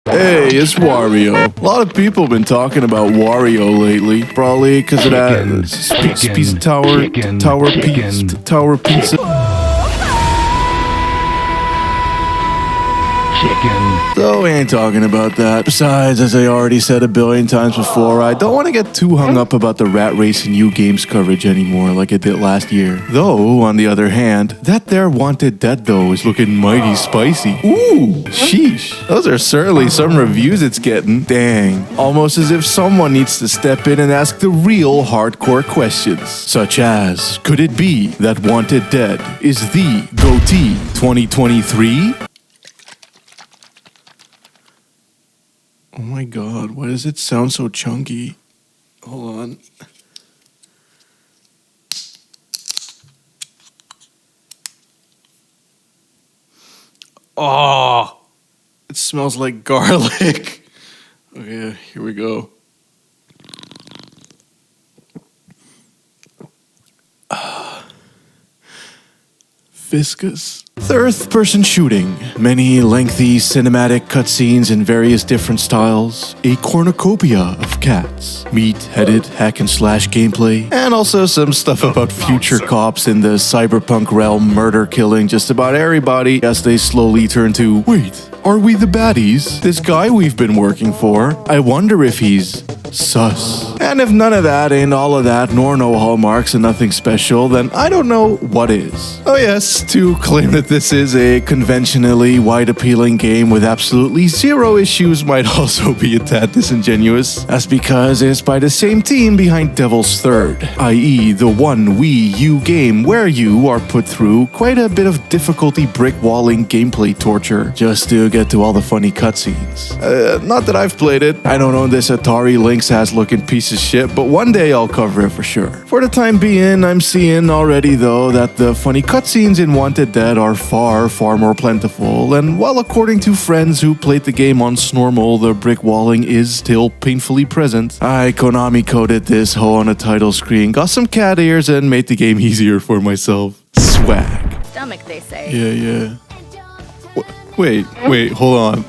Hey, it's Wario. A lot of people have been talking about Wario lately. Probably because of that tower pizza. So we ain't talking about that. Besides, as I already said a billion times before, I don't want to get too hung up about the rat race and U games coverage anymore like I did last year. Though, on the other hand, that there Wanted Dead though is looking mighty spicy. Ooh, sheesh. Those are certainly some reviews it's getting. Dang. Almost as if someone needs to step in and ask the real hardcore questions. Such as, could it be that Wanted Dead is the Goty 2023? Oh my god, why does it sound so chunky? Hold on. Oh, it smells like garlic. Okay, here we go. Viscous. Third-person shooting, many lengthy cinematic cutscenes in various different styles, a cornucopia of cats, meat-headed hack-and-slash gameplay, and also some stuff about future cops in the cyberpunk realm murder-killing just about everybody as they slowly turn to, wait, are we the baddies? This guy we've been working for, I wonder if he's sus. And if none of that ain't all of that, nor no hallmarks and nothing special, then I don't know what is. Oh yes, to claim that this is a conventionally wide-appealing game with absolutely zero issues might also be a tad disingenuous. That's because it's by the same team behind Devil's Third, i.e. the one Wii U game where you are put through quite a bit of difficulty brick-walling gameplay torture just to get to all the funny cutscenes. Not that I've played it, I don't own this Atari Lynx ass-looking piece of shit, but one day I'll cover it for sure. For the time being, I'm seeing already though that the funny cutscenes in Wanted Dead are far more plentiful, and while according to friends who played the game on Snormal, the brick walling is still painfully present, I Konami coded this hoe on a title screen, got some cat ears, and made the game easier for myself. Swag. Stomach, they say. Yeah. Wait, hold on.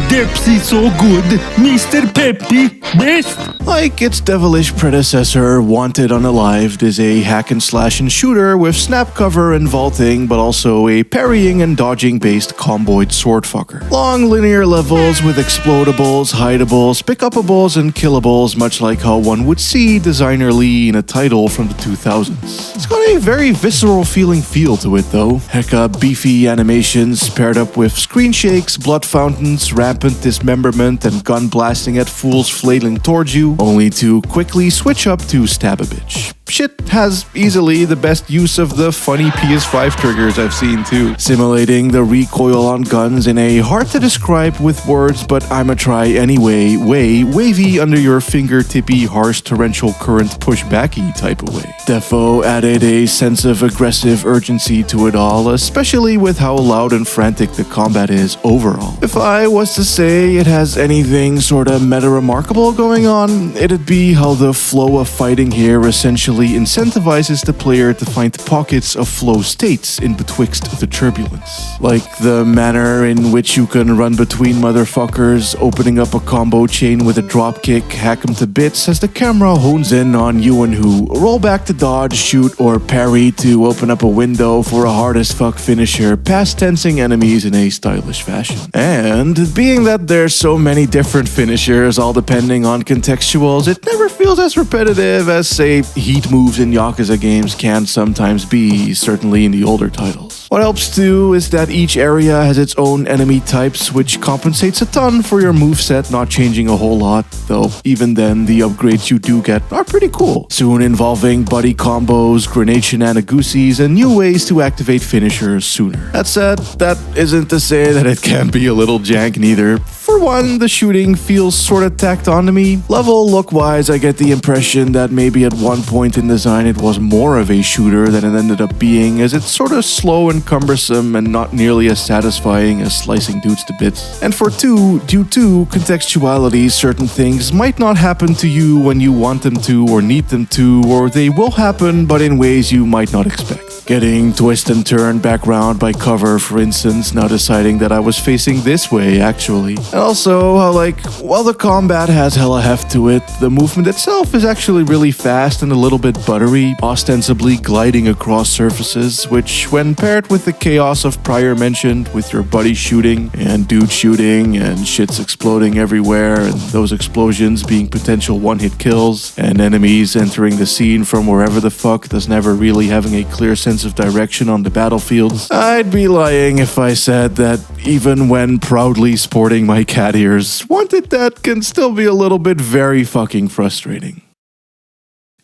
Depsy so good, Mr. Peppy, best. Like its devilish predecessor, Wanted Unalived is a hack-and-slash and shooter with snap cover and vaulting, but also a parrying and dodging-based comboid swordfucker. Long linear levels with explodables, hideables, pickupables, and killables, much like how one would see designerly in a title from the 2000s. It's got a very visceral feeling feel to it though. Hecka beefy animations paired up with screen shakes, blood fountains, rampant dismemberment, and gun blasting at fools flailing towards you, only to quickly switch up to stab a bitch. Shit has easily the best use of the funny PS5 triggers I've seen too, simulating the recoil on guns in a hard to describe with words but I'ma try anyway way wavy under your fingertippy harsh torrential current pushbacky type of way. Defo added a sense of aggressive urgency to it all, especially with how loud and frantic the combat is overall. If I was to say it has anything sorta meta-remarkable going on, it'd be how the flow of fighting here essentially incentivizes the player to find pockets of flow states in betwixt the turbulence. Like the manner in which you can run between motherfuckers, opening up a combo chain with a dropkick, hack them to bits as the camera hones in on you and who, roll back to dodge, shoot, or parry to open up a window for a hard as fuck finisher, past tensing enemies in a stylish fashion. And being that there's so many different finishers, all depending on contextuals, it never feels as repetitive as, say, Heat moves in Yakuza games can sometimes be, certainly in the older titles. What helps too is that each area has its own enemy types, which compensates a ton for your moveset not changing a whole lot, though even then the upgrades you do get are pretty cool, soon involving buddy combos, grenade shenanigans, and new ways to activate finishers sooner. That said, that isn't to say that it can't be a little jank neither. For one, the shooting feels sorta tacked on to me. Level look-wise, I get the impression that maybe at one point in design it was more of a shooter than it ended up being, as it's sorta slow and cumbersome and not nearly as satisfying as slicing dudes to bits. And for two, due to contextuality, certain things might not happen to you when you want them to or need them to, or they will happen but in ways you might not expect. Getting twist and turned back round by cover, for instance, now deciding that I was facing this way, actually. And also how, like, while the combat has hella heft to it, the movement itself is actually really fast and a little bit buttery, ostensibly gliding across surfaces, which, when paired with the chaos of prior mentioned, with your buddy shooting and dude shooting and shits exploding everywhere and those explosions being potential one-hit kills and enemies entering the scene from wherever the fuck, thus never really having a clear sense of direction on the battlefields, I'd be lying if I said that even when proudly sporting my cat ears, Wanted Dead can still be a little bit very fucking frustrating.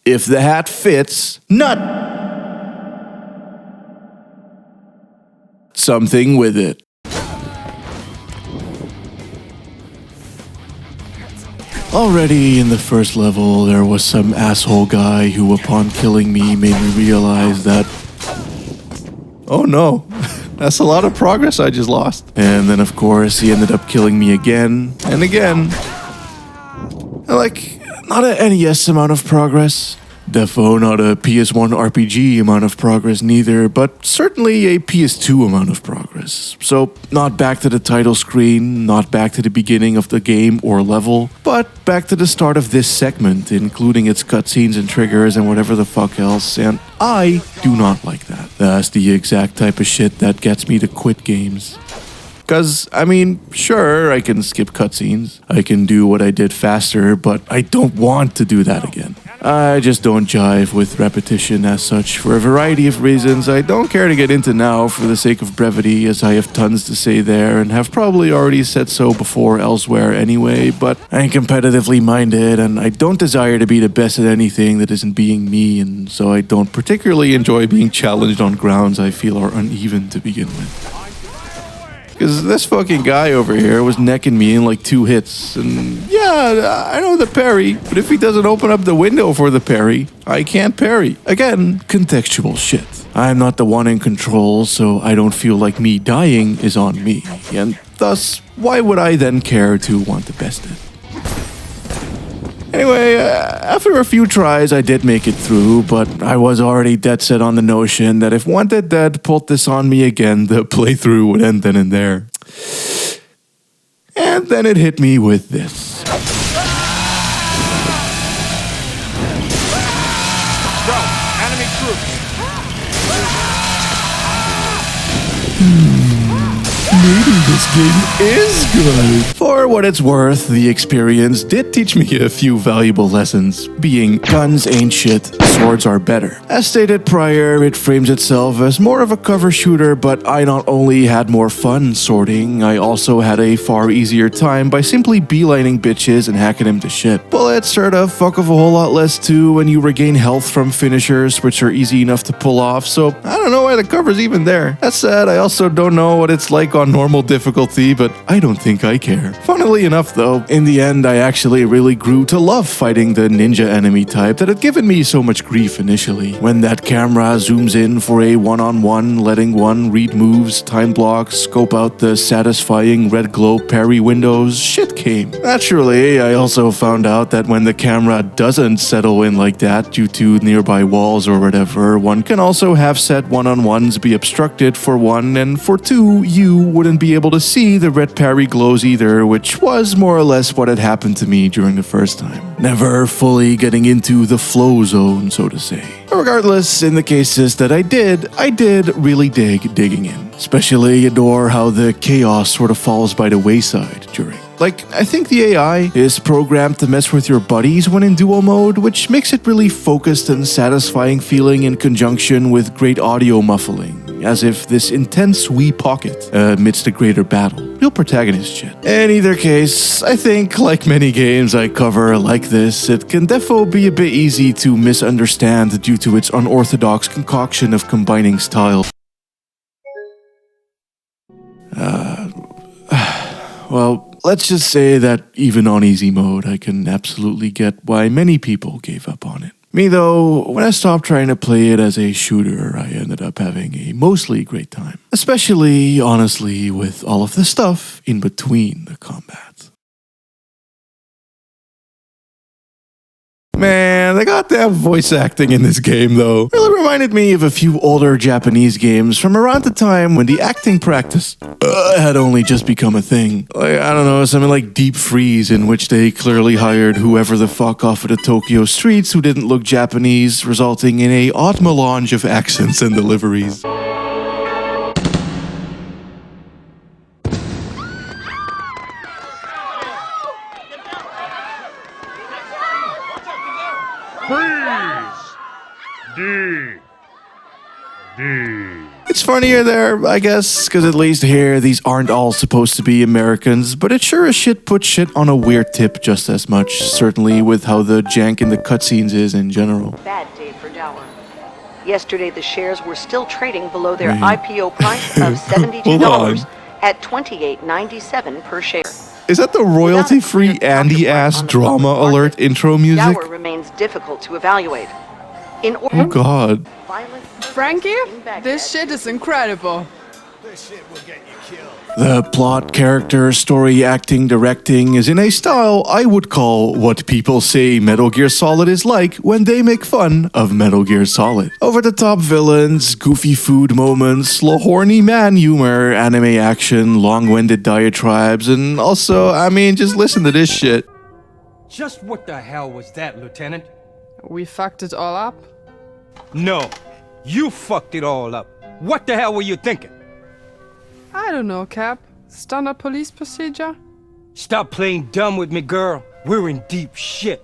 If the hat fits, nut something with it. Already in the first level, there was some asshole guy who, upon killing me, made me realize that, oh no, that's a lot of progress I just lost. And then, of course, he ended up killing me again and again. Like, not an NES amount of progress. Defo not a PS1 RPG amount of progress neither, but certainly a PS2 amount of progress. So, not back to the title screen, not back to the beginning of the game or level, but back to the start of this segment, including its cutscenes and triggers and whatever the fuck else, and I do not like that. That's the exact type of shit that gets me to quit games. Because, I mean, sure, I can skip cutscenes, I can do what I did faster, but I don't want to do that again. I just don't jive with repetition as such for a variety of reasons I don't care to get into now for the sake of brevity, as I have tons to say there and have probably already said so before elsewhere anyway, but I'm competitively minded and I don't desire to be the best at anything that isn't being me, and so I don't particularly enjoy being challenged on grounds I feel are uneven to begin with. Because this fucking guy over here was necking me in like 2 hits. And yeah, I know the parry, but if he doesn't open up the window for the parry, I can't parry. Again, contextual shit. I'm not the one in control, so I don't feel like me dying is on me. And thus, why would I then care to want to best it? Anyway, after a few tries, I did make it through, but I was already dead set on the notion that if Wanted Dead pulled this on me again, the playthrough would end then and there. And then it hit me with this. Bro, enemy troops. Maybe this game is good. For what it's worth, the experience did teach me a few valuable lessons, being guns ain't shit, swords are better. As stated prior, it frames itself as more of a cover shooter, but I not only had more fun sorting, I also had a far easier time by simply beelining bitches and hacking them to shit. Bullets sort of fuck off a whole lot less too when you regain health from finishers, which are easy enough to pull off, so I don't know why the cover's even there. That said, I also don't know what it's like on normal difficulty, but I don't think I care. Funnily enough though, in the end I actually really grew to love fighting the ninja enemy type that had given me so much grief initially. When that camera zooms in for a one-on-one, letting one read moves, time blocks, scope out the satisfying red glow parry windows, shit came. Naturally, I also found out that when the camera doesn't settle in like that due to nearby walls or whatever, one can also have said one-on-ones be obstructed for one, and for two, you wouldn't be able to see the red parry glows either, which was more or less what had happened to me during the first time. Never fully getting into the flow zone, so to say. Regardless, in the cases that I did really dig digging in. Especially adore how the chaos sort of falls by the wayside during. Like, I think the AI is programmed to mess with your buddies when in duo mode, which makes it really focused and satisfying feeling in conjunction with great audio muffling, as if this intense wee pocket amidst a greater battle. Real protagonist shit. In either case, I think, like many games I cover like this, it can defo be a bit easy to misunderstand due to its unorthodox concoction of combining styles. Well, let's just say that even on easy mode, I can absolutely get why many people gave up on it. Me though, when I stopped trying to play it as a shooter, I ended up having a mostly great time. Especially, honestly, with all of the stuff in between the combat. Man, the goddamn voice acting in this game, though, really reminded me of a few older Japanese games from around the time when the acting practice had only just become a thing. Like, I don't know, something like Deep Freeze, in which they clearly hired whoever the fuck off of the Tokyo streets who didn't look Japanese, resulting in a odd melange of accents and deliveries. It's funnier there, I guess, because at least here, these aren't all supposed to be Americans, but it sure as shit puts shit on a weird tip just as much, certainly with how the jank in the cutscenes is in general. Bad day for Dower. Yesterday, the shares were still trading below their IPO price of $72 at $28.97 per share. Is that the royalty-free Andy-ass drama alert intro music? Dower remains difficult to evaluate. Oh god. Frankie, this shit is incredible. The plot, character, story, acting, directing is in a style I would call what people say Metal Gear Solid is like when they make fun of Metal Gear Solid. Over-the-top villains, goofy food moments, horny man humor, anime action, long-winded diatribes, and also, I mean, just listen to this shit. Just what the hell was that, Lieutenant? We fucked it all up. No, you fucked it all up. What the hell were you thinking? I don't know, Cap. Standard police procedure? Stop playing dumb with me, girl. We're in deep shit.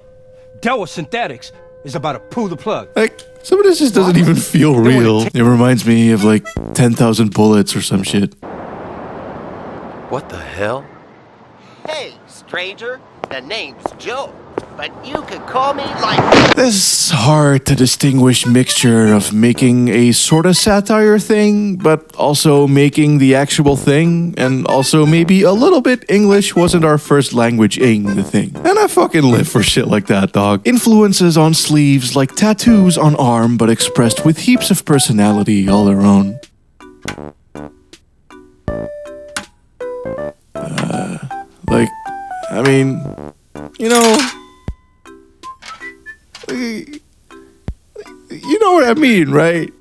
Dower Synthetics is about to pull the plug. Like, some of this just doesn't even feel real. It reminds me of like 10,000 Bullets or some shit. What the hell? Hey, stranger, the name's Joe, but you could call me like... This hard to distinguish mixture of making a sort of satire thing, but also making the actual thing, and also maybe a little bit English wasn't our first language-ing the thing. And I fucking live for shit like that, dog. Influences on sleeves like tattoos on arm, but expressed with heaps of personality all their own. Like, I mean, you know... You know what I mean, right?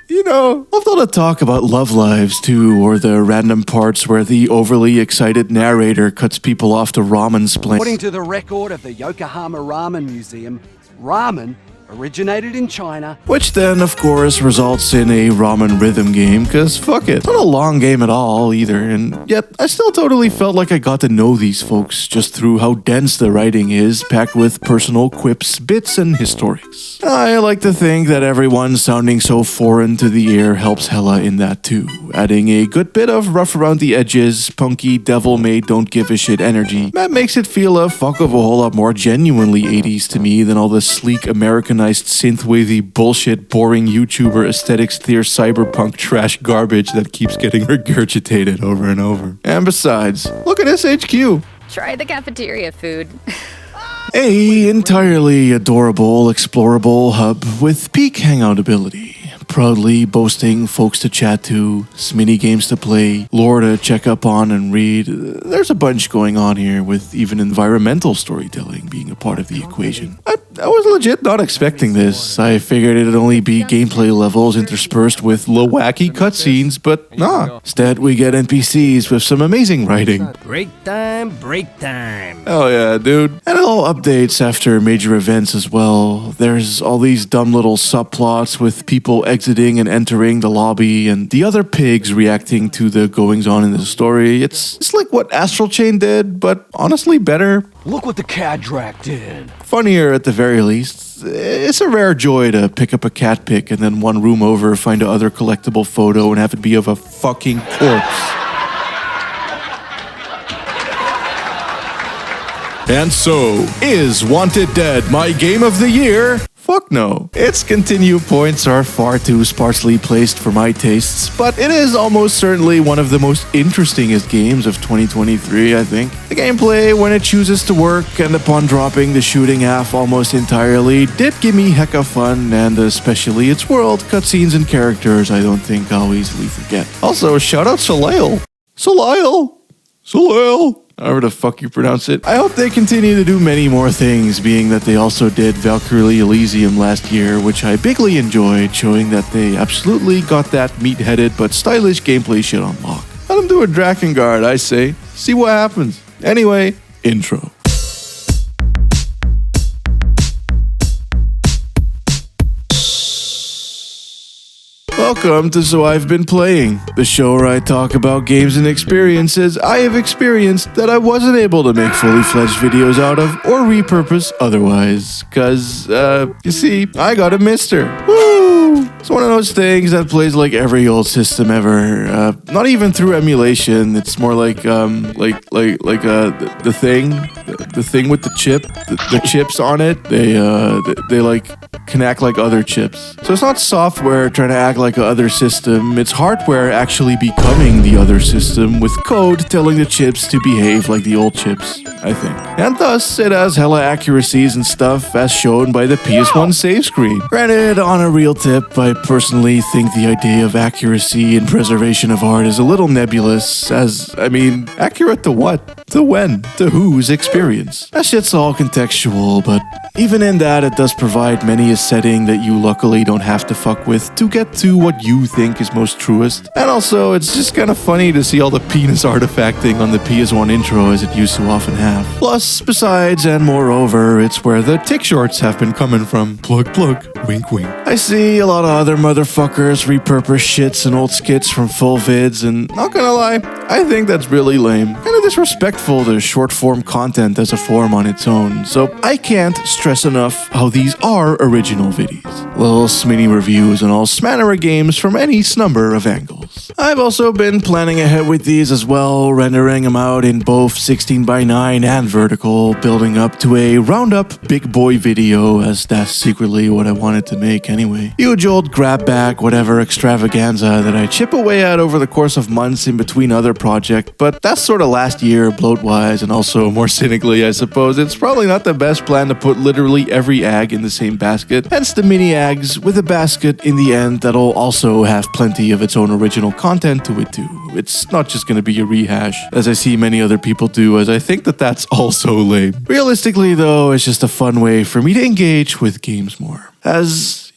You know, love all the talk about love lives too, or the random parts where the overly excited narrator cuts people off to ramen splain. According to the record of the Yokohama Ramen Museum, ramen originated in China. Which then, of course, results in a ramen rhythm game, cause fuck it. It's not a long game at all, either, and yet I still totally felt like I got to know these folks just through how dense the writing is, packed with personal quips, bits, and historics. I like to think that everyone sounding so foreign to the ear helps hella in that too, adding a good bit of rough around the edges, punky, devil-made, don't-give-a-shit energy. That makes it feel a fuck of a whole lot more genuinely 80s to me than all the sleek Americanized synthwavy bullshit boring YouTuber aesthetics tier cyberpunk trash garbage that keeps getting regurgitated over and over. And besides, look at SHQ. Try the cafeteria food. A entirely adorable, explorable hub with peak hangout ability. Proudly boasting folks to chat to, mini games to play, lore to check up on and read. There's a bunch going on here, with even environmental storytelling being a part of the equation. I was legit not expecting this. I figured it'd only be gameplay levels interspersed with low wacky cutscenes, but nah. Instead, we get NPCs with some amazing writing. Break time, break time. Oh yeah, dude. And it all updates after major events as well. There's all these dumb little subplots with people exiting and entering the lobby and the other pigs reacting to the goings-on in the story. It's like what Astral Chain did, but honestly better. Look what the Cadrak did. Funnier at the very least. It's a rare joy to pick up a cat pic and then one room over find a other collectible photo and have it be of a fucking corpse. And so, is Wanted Dead my game of the year? Fuck no. Its continue points are far too sparsely placed for my tastes, but it is almost certainly one of the most interestingest games of 2023, I think. The gameplay, when it chooses to work, and upon dropping the shooting half almost entirely, did give me hecka fun, and especially its world, cutscenes, and characters I don't think I'll easily forget. Also, shout out Soleil. Soleil! Soleil! however the fuck you pronounce it. I hope they continue to do many more things, being that they also did Valkyrie Elysium last year, which I bigly enjoyed, showing that they absolutely got that meat-headed but stylish gameplay shit on lock. Let them do a Drakengard, I say. See what happens. Anyway, intro. Welcome to So I've Been Playing, the show where I talk about games and experiences I have experienced that I wasn't able to make fully fledged videos out of or repurpose otherwise. Cause, you see, I got a mister. Woo! It's one of those things that plays like every old system ever. Not even through emulation. It's more like the thing with the chip, the chips on it. They like can act like other chips. So it's not software trying to act like a other system. It's hardware actually becoming the other system with code telling the chips to behave like the old chips, I think. And thus, it has hella accuracies and stuff as shown by the PS1 save screen. Granted, on a real tip, I personally think the idea of accuracy and preservation of art is a little nebulous, accurate to what? To when? To whose experience? That shit's all contextual, but even in that, it does provide many a setting that you luckily don't have to fuck with to get to what you think is most truest. And also, it's just kind of funny to see all the penis artifacting on the PS1 intro as it used to often have. Plus, besides, and moreover, it's where the tick shorts have been coming from. Plug, plug, wink, wink. I see a lot of other motherfuckers repurpose shits and old skits from full vids, and not gonna lie, I think that's really lame. Kind of disrespectful to short-form content as a form on its own, so I can't stress enough how these are original videos. Little mini reviews on all smanner of games from any number of angles. I've also been planning ahead with these as well, rendering them out in both 16:9 and vertical, building up to a roundup big boy video, as that's secretly what I wanted to make anyway. Huge old grab bag, whatever extravaganza that I chip away at over the course of months in between other projects, but that's sort of last year bloat-wise, and also more cynically I suppose, it's probably not the best plan to put literally every egg in the same basket, hence the mini eggs with a basket in the end that'll also have plenty of its own original content to it too. It's not just gonna be a rehash, as I see many other people do, as I think that that's also lame. Realistically though, it's just a fun way for me to engage with games more. It's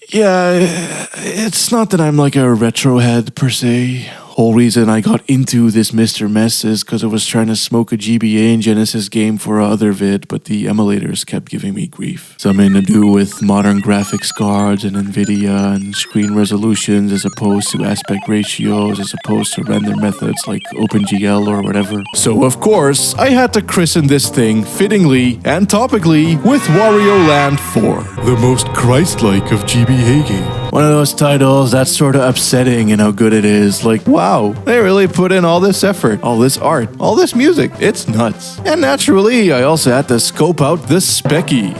not that I'm like a retro head per se. Whole reason I got into this Mr. Mess is because I was trying to smoke a GBA and Genesis game for a other vid, but the emulators kept giving me grief. Something to do with modern graphics cards and NVIDIA and screen resolutions as opposed to aspect ratios, as opposed to render methods like OpenGL or whatever. So of course, I had to christen this thing fittingly and topically with Wario Land 4, the most Christ-like of GBA games. One of those titles that's sort of upsetting in how good it is. Like, wow, they really put in all this effort, all this art, all this music. It's nuts. And naturally, I also had to scope out the specky.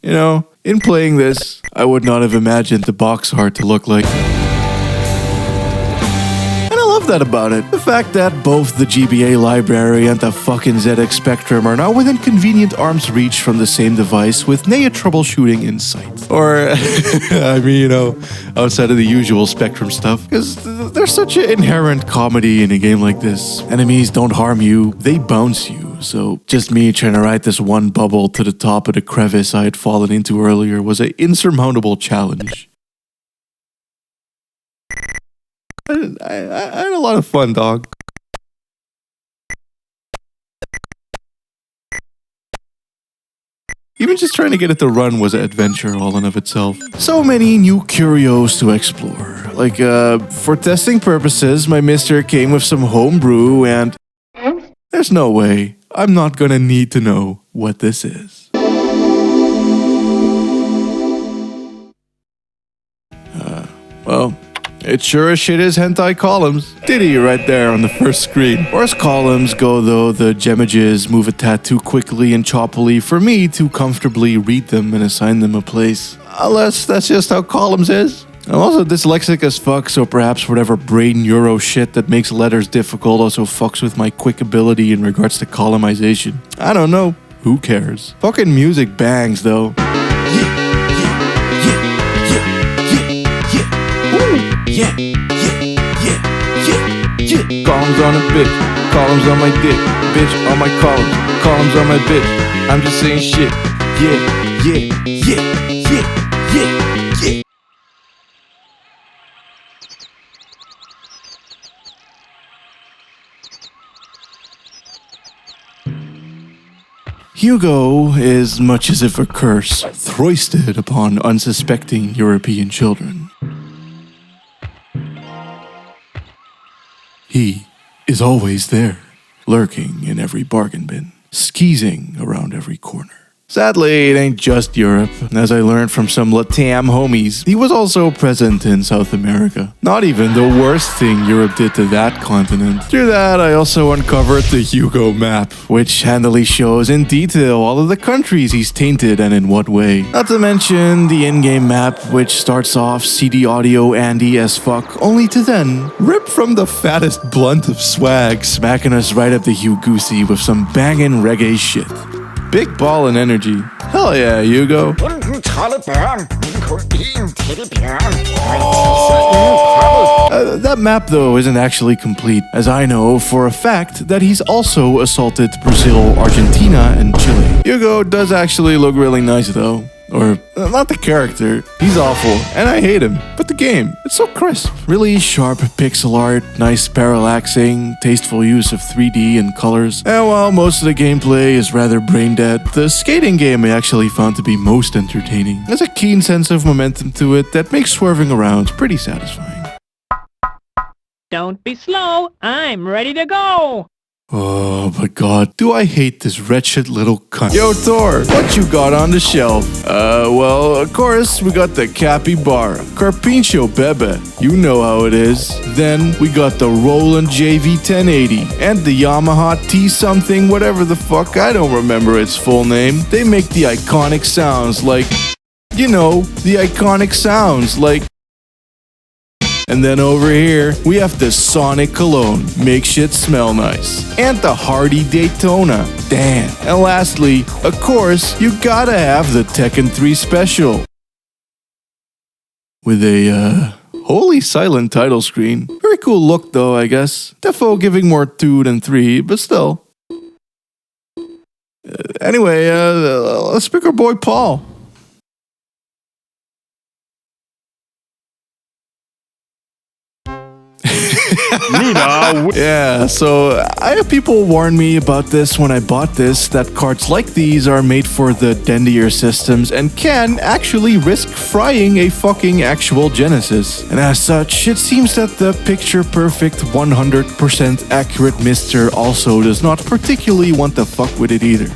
You know, in playing this, I would not have imagined the box art to look like that about it. The fact that both the GBA library and the fucking ZX Spectrum are now within convenient arm's reach from the same device with nay troubleshooting in sight. Or, outside of the usual Spectrum stuff. Because there's such an inherent comedy in a game like this. Enemies don't harm you, they bounce you. So just me trying to ride this one bubble to the top of the crevice I had fallen into earlier was an insurmountable challenge. I had a lot of fun, dog. Even just trying to get it to run was an adventure all in of itself. So many new curios to explore. Like, for testing purposes, my mister came with some homebrew and there's no way I'm not gonna need to know what this is. It sure as shit is hentai columns. Diddy right there on the first screen. Or as columns go though, the gemages move a tad too quickly and choppily for me to comfortably read them and assign them a place. Unless that's just how columns is. I'm also dyslexic as fuck, so perhaps whatever brain neuro shit that makes letters difficult also fucks with my quick ability in regards to columnization. I don't know. Who cares? Fucking music bangs though. yeah, yeah, yeah, yeah, yeah. Columns on a bitch, columns on my dick, bitch on my columns on my bitch. I'm just saying shit. Yeah, yeah, yeah, yeah, yeah, yeah. Hugo is much as if a curse foisted upon unsuspecting European children. He is always there, lurking in every bargain bin, skeezing around every corner. Sadly, it ain't just Europe. As I learned from some Latam homies, he was also present in South America. Not even the worst thing Europe did to that continent. Through that, I also uncovered the Hugo map, which handily shows in detail all of the countries he's tainted and in what way. Not to mention the in-game map, which starts off CD audio Andy as fuck, only to then rip from the fattest blunt of swag, smacking us right up the Hugoosy with some bangin' reggae shit. Big ball and energy. Hell yeah, Hugo. That map, though, isn't actually complete, as I know for a fact that he's also assaulted Brazil, Argentina, and Chile. Hugo does actually look really nice, though. Or, not the character. He's awful, and I hate him. But the game, it's so crisp. Really sharp pixel art, nice parallaxing, tasteful use of 3D and colors. And while most of the gameplay is rather brain dead, the skating game I actually found to be most entertaining. There's a keen sense of momentum to it that makes swerving around pretty satisfying. Don't be slow, I'm ready to go! Oh, but God, do I hate this wretched little cunt. Yo, Thor, what you got on the shelf? Well, of course, we got the capybara, Carpincho Bebe, you know how it is. Then, we got the Roland JV1080, and the Yamaha T-something, whatever the fuck, I don't remember its full name. They make the iconic sounds like, you know, the iconic sounds like... And then over here, we have the Sonic Cologne, make shit smell nice. And the Hardy Daytona, damn. And lastly, of course, you gotta have the Tekken 3 Special. With a, wholly silent title screen. Very cool look though, I guess. Defo giving more 2 than 3, but still. Anyway, let's pick our boy Paul. Yeah, so I have people warn me about this when I bought this, that carts like these are made for the dendier systems and can actually risk frying a fucking actual Genesis. And as such, it seems that the picture-perfect 100% accurate Mister also does not particularly want to fuck with it either.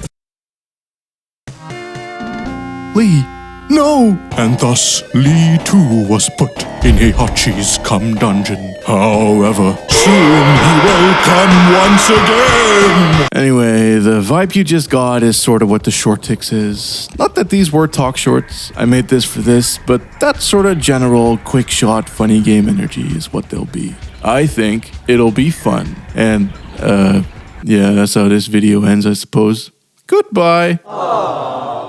Lee. No! And thus, Lee too was put in a Hachi's cum dungeon. However, soon he will come once again! Anyway, the vibe you just got is sort of what the short ticks is. Not that these were talk shorts, I made this for this, but that sort of general, quick shot, funny game energy is what they'll be. I think it'll be fun. And, yeah, that's how this video ends, I suppose. Goodbye! Aww.